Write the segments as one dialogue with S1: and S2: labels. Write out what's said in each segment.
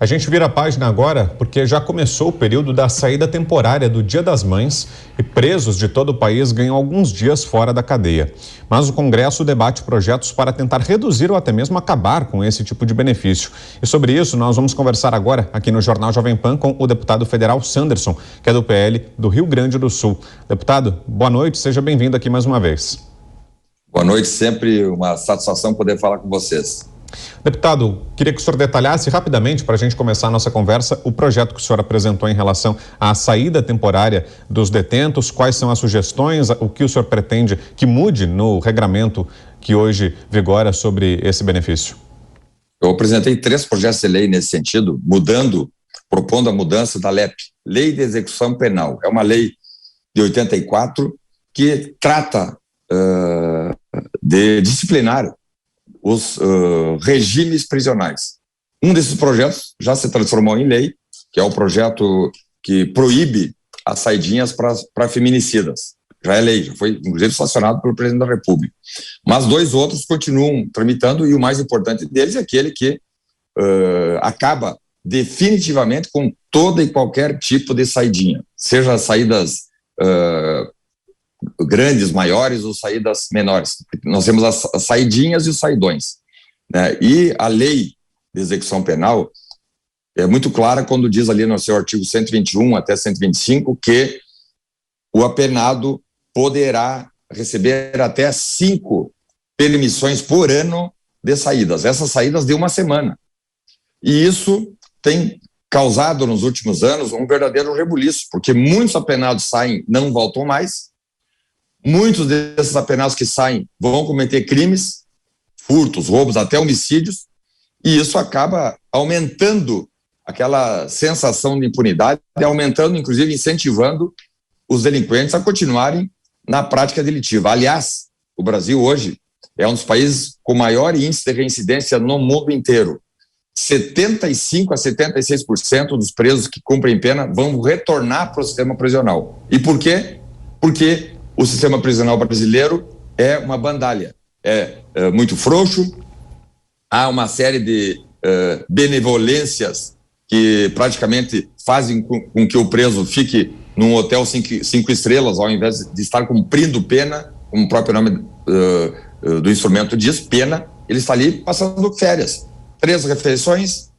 S1: A gente vira a página agora porque já começou o período da saída temporária do Dia das Mães e presos de todo o país ganham alguns dias fora da cadeia. Mas o Congresso debate projetos para tentar reduzir ou até mesmo acabar com esse tipo de benefício. E sobre isso nós vamos conversar agora aqui no Jornal Jovem Pan com o deputado federal Sanderson, que é do PL do Rio Grande do Sul. Deputado, boa noite, seja bem-vindo aqui mais uma vez.
S2: Boa noite, sempre uma satisfação poder falar com vocês.
S1: Deputado, queria que o senhor detalhasse rapidamente, para a gente começar a nossa conversa, o projeto que o senhor apresentou em relação à saída temporária dos detentos, quais são as sugestões, o que o senhor pretende que mude no regramento que hoje vigora sobre esse benefício.
S2: Eu apresentei 3 projetos de lei nesse sentido, propondo a mudança da LEP, Lei de Execução Penal. É uma lei de 84 que trata de disciplinar os regimes prisionais. Um desses projetos já se transformou em lei, que é o projeto que proíbe as saidinhas para feminicidas. Já é lei, já foi inclusive sancionado pelo presidente da República. Mas 2 outros continuam tramitando e o mais importante deles é aquele que acaba definitivamente com toda e qualquer tipo de saidinha, seja saídas grandes, maiores ou saídas menores. Nós temos as saidinhas e os saidões, né? E a lei de execução penal é muito clara quando diz ali no seu artigo 121 até 125 que o apenado poderá receber até 5 permissões por ano de saídas. Essas saídas de 1 semana. E isso tem causado nos últimos anos um verdadeiro rebuliço, porque muitos apenados saem, não voltam mais. Muitos desses apenados que saem vão cometer crimes, furtos, roubos, até homicídios, e isso acaba aumentando aquela sensação de impunidade, aumentando, inclusive, incentivando os delinquentes a continuarem na prática delitiva. Aliás, o Brasil hoje é um dos países com maior índice de reincidência no mundo inteiro. 75% a 76% dos presos que cumprem pena vão retornar para o sistema prisional. E por quê? Porque o sistema prisional brasileiro é uma bandalha, é muito frouxo, há uma série de benevolências que praticamente fazem com que o preso fique num hotel 5 estrelas, ao invés de estar cumprindo pena, como o próprio nome do instrumento diz, pena, ele está ali passando férias. 3 refeições,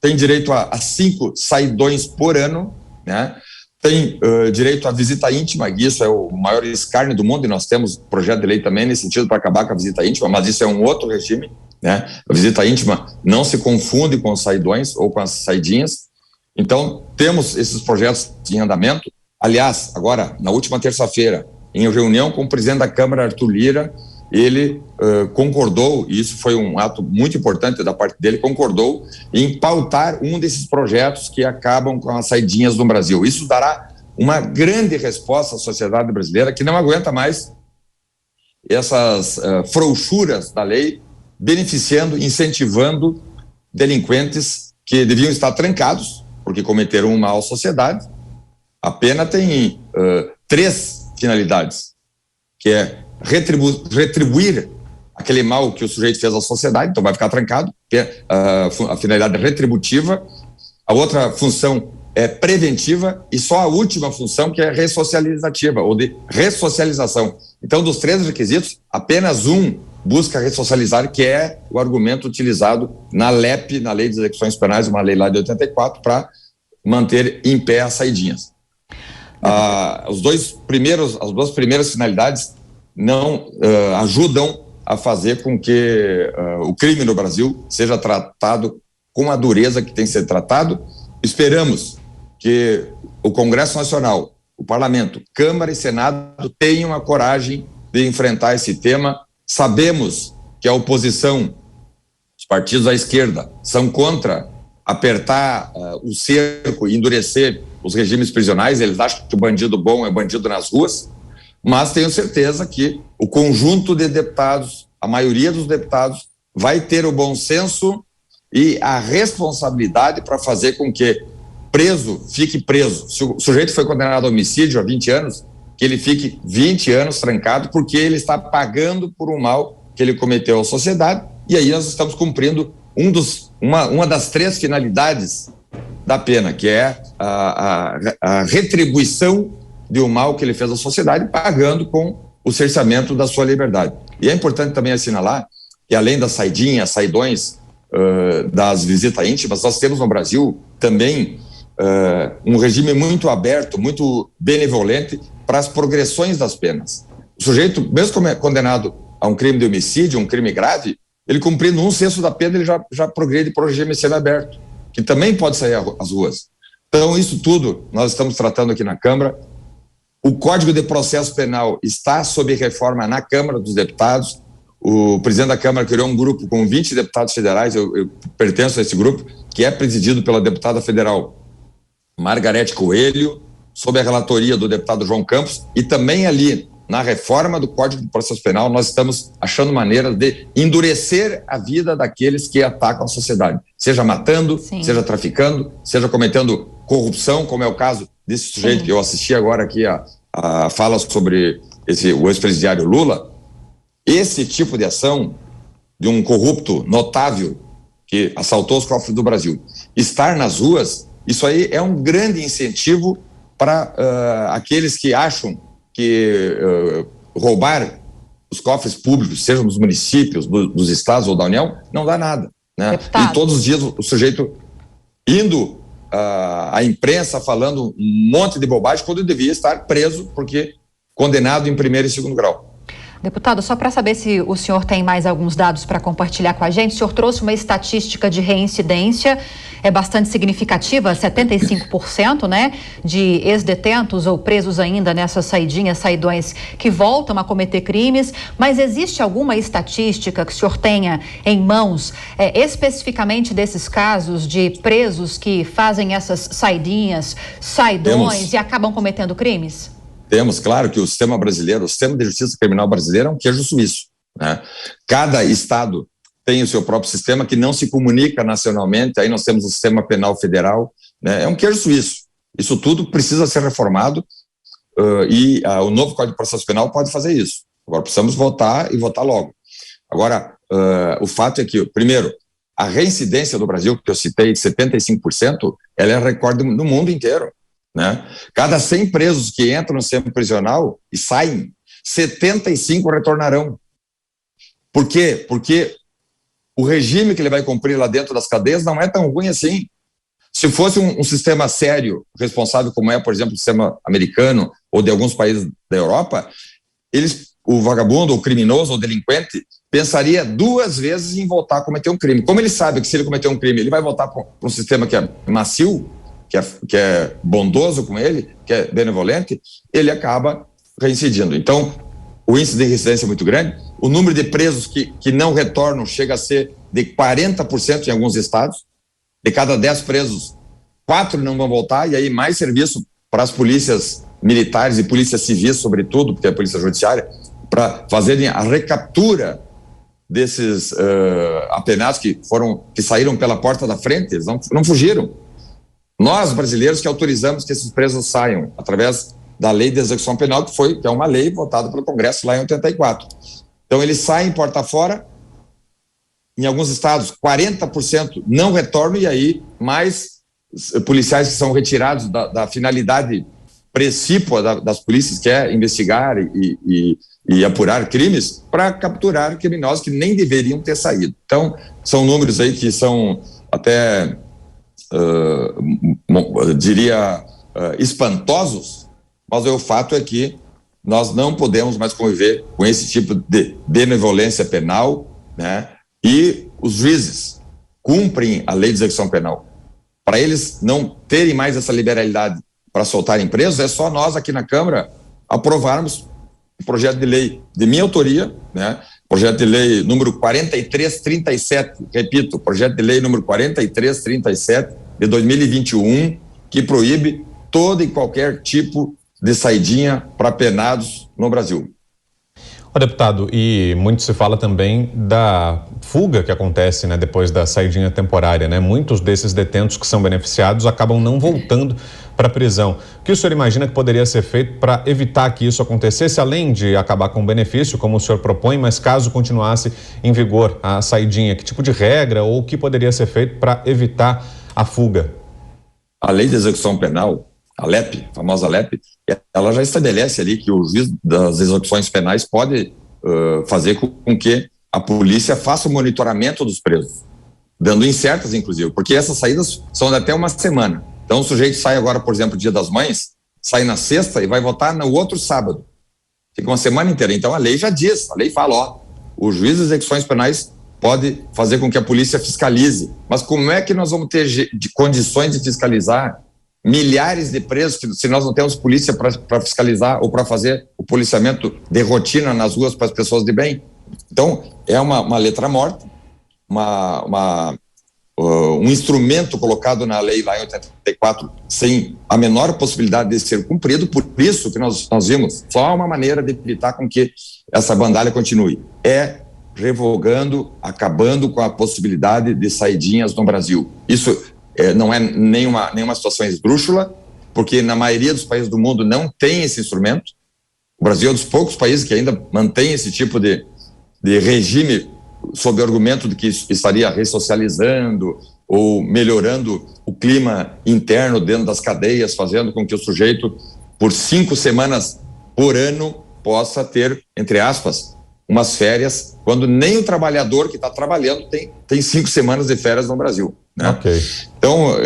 S2: tem direito a 5 saidões por ano, né? Tem direito à visita íntima, e isso é o maior escárnio do mundo, e nós temos projeto de lei também nesse sentido para acabar com a visita íntima, mas isso é um outro regime, né? A visita íntima não se confunde com os saidões ou com as saidinhas. Então, temos esses projetos em andamento. Aliás, agora, na última terça-feira, em reunião com o presidente da Câmara, Arthur Lira, ele concordou, e isso foi um ato muito importante da parte dele, concordou em pautar um desses projetos que acabam com as saidinhas no Brasil. Isso dará uma grande resposta à sociedade brasileira, que não aguenta mais essas frouxuras da lei, beneficiando, incentivando delinquentes que deviam estar trancados, porque cometeram um mal à sociedade. A pena tem 3 finalidades, que é retribuir aquele mal que o sujeito fez à sociedade, então vai ficar trancado, que é a finalidade retributiva. A outra função é preventiva e só a última função que é ressocializativa, ou de ressocialização. Então, dos 3 requisitos, apenas um busca ressocializar, que é o argumento utilizado na LEP, na Lei de Execuções Penais, uma lei lá de 84, para manter em pé as saidinhas. As 2 primeiras finalidades não ajudam a fazer com que o crime no Brasil seja tratado com a dureza que tem que ser tratado. Esperamos que o Congresso Nacional, o Parlamento, Câmara e Senado tenham a coragem de enfrentar esse tema. Sabemos que a oposição, os partidos à esquerda, são contra apertar o cerco e endurecer os regimes prisionais. Eles acham que o bandido bom é bandido nas ruas. Mas tenho certeza que o conjunto de deputados, a maioria dos deputados, vai ter o bom senso e a responsabilidade para fazer com que preso fique preso. Se o sujeito foi condenado a homicídio há 20 anos, que ele fique 20 anos trancado porque ele está pagando por um mal que ele cometeu à sociedade, e aí nós estamos cumprindo um dos uma das 3 finalidades da pena, que é a retribuição de um mal que ele fez à sociedade, pagando com o cerceamento da sua liberdade. E é importante também assinalar que, além das saidinhas, saidões, das visitas íntimas, nós temos no Brasil também um regime muito aberto, muito benevolente para as progressões das penas. O sujeito, mesmo condenado a um crime de homicídio, um crime grave, ele cumprindo 1/6 da pena, ele já progride para o regime semiaberto, que também pode sair às ruas. Então, isso tudo nós estamos tratando aqui na Câmara. O Código de Processo Penal está sob reforma na Câmara dos Deputados. O presidente da Câmara criou um grupo com 20 deputados federais, eu pertenço a esse grupo, que é presidido pela deputada federal Margarete Coelho, sob a relatoria do deputado João Campos, e também ali, na reforma do Código de Processo Penal, nós estamos achando maneira de endurecer a vida daqueles que atacam a sociedade, seja matando, Sim. seja traficando, seja cometendo corrupção, como é o caso desse sujeito. Sim. Que eu assisti agora aqui a fala sobre o ex-presidiário Lula. Esse tipo de ação de um corrupto notável que assaltou os cofres do Brasil, estar nas ruas, isso aí é um grande incentivo para aqueles que acham que roubar os cofres públicos, seja nos municípios, dos estados ou da União, não dá nada, né? Deputado. E todos os dias o sujeito indo à imprensa falando um monte de bobagem, quando devia estar preso, porque condenado em 1º e 2º grau.
S3: Deputado, só para saber se o senhor tem mais alguns dados para compartilhar com a gente, o senhor trouxe uma estatística de reincidência, é bastante significativa, 75%, né, de ex-detentos ou presos ainda nessas saidinhas, saidões, que voltam a cometer crimes, mas existe alguma estatística que o senhor tenha em mãos, especificamente desses casos de presos que fazem essas saidinhas, saidões e acabam cometendo crimes?
S2: Temos, claro, que o sistema brasileiro, o sistema de justiça criminal brasileiro é um queijo suíço, né? Cada estado tem o seu próprio sistema que não se comunica nacionalmente, aí nós temos o sistema penal federal, né? É um queijo suíço. Isso tudo precisa ser reformado e o novo Código de Processo Penal pode fazer isso. Agora precisamos votar e votar logo. Agora, o fato é que, primeiro, a reincidência do Brasil, que eu citei, de 75%, ela é recorde no mundo inteiro, né? Cada 100 presos que entram no sistema prisional e saem, 75 retornarão. Por quê? Porque o regime que ele vai cumprir lá dentro das cadeias não é tão ruim assim. Se fosse um sistema sério, responsável como é, por exemplo, o sistema americano ou de alguns países da Europa, o vagabundo, o criminoso, o delinquente, pensaria 2 vezes em voltar a cometer um crime. Como ele sabe que se ele cometer um crime, ele vai voltar para um sistema que é macio, que é bondoso com ele, que é benevolente, ele acaba reincidindo. Então, o índice de reincidência é muito grande, o número de presos que não retornam chega a ser de 40% em alguns estados, de cada 10 presos, 4 não vão voltar, e aí mais serviço para as polícias militares e polícias civis, sobretudo, porque é a polícia judiciária, para fazerem a recaptura desses apenados que saíram pela porta da frente, eles não fugiram. Nós, brasileiros, que autorizamos que esses presos saiam através da lei de execução penal, que é uma lei votada pelo Congresso lá em 84. Então, eles saem porta fora, em alguns estados, 40% não retornam, e aí mais policiais que são retirados da finalidade precípua das polícias, que é investigar e apurar crimes, para capturar criminosos que nem deveriam ter saído. Então, são números aí que são até... diria espantosos, mas o fato é que nós não podemos mais conviver com esse tipo de benevolência penal, né? E os juízes cumprem a lei de execução penal. Para eles não terem mais essa liberalidade para soltarem presos, é só nós aqui na Câmara aprovarmos um projeto de lei de minha autoria, né? Projeto de lei número 4337, repito, projeto de lei número 4337 de 2021, que proíbe todo e qualquer tipo de saidinha para penados no Brasil.
S1: Deputado, e muito se fala também da fuga que acontece, né, depois da saidinha temporária, né? Muitos desses detentos que são beneficiados acabam não voltando para a prisão. O que o senhor imagina que poderia ser feito para evitar que isso acontecesse, além de acabar com o benefício, como o senhor propõe, mas caso continuasse em vigor a saidinha, que tipo de regra ou o que poderia ser feito para evitar a fuga?
S2: A Lei de Execução Penal, a LEP, a famosa LEP, ela já estabelece ali que o juiz das execuções penais pode fazer com que a polícia faça o monitoramento dos presos, dando incertas, inclusive, porque essas saídas são de até uma semana. Então, o sujeito sai agora, por exemplo, Dia das Mães, sai na sexta e vai votar no outro sábado. Fica uma semana inteira. Então, a lei já diz, a lei fala, o juiz das execuções penais pode fazer com que a polícia fiscalize. Mas como é que nós vamos ter condições de fiscalizar milhares de presos se nós não temos polícia para fiscalizar ou para fazer o policiamento de rotina nas ruas para as pessoas de bem? Então, é uma letra morta, um instrumento colocado na lei lá em 84 sem a menor possibilidade de ser cumprido. Por isso que nós vimos só uma maneira de evitar com que essa bandalha continue, é revogando, acabando com a possibilidade de saidinhas no Brasil. Isso não é nenhuma situação esdrúxula, porque na maioria dos países do mundo não tem esse instrumento. O Brasil é um dos poucos países que ainda mantém esse tipo de regime sob o argumento de que estaria ressocializando ou melhorando o clima interno dentro das cadeias, fazendo com que o sujeito, por 5 semanas por ano, possa ter, entre aspas, umas férias, quando nem o trabalhador que está trabalhando tem 5 semanas de férias no Brasil. Né?
S1: Okay.
S2: Então,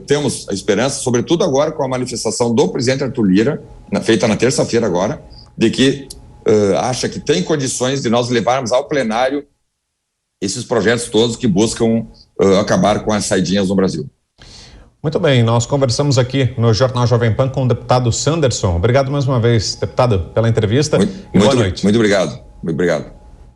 S2: temos a esperança, sobretudo agora com a manifestação do presidente Arthur Lira, feita na terça-feira agora, de que acha que tem condições de nós levarmos ao plenário esses projetos todos que buscam acabar com as saidinhas no Brasil.
S1: Muito bem, nós conversamos aqui no Jornal Jovem Pan com o deputado Sanderson. Obrigado mais uma vez, deputado, pela entrevista.
S2: Boa noite. Muito obrigado. Muito obrigado.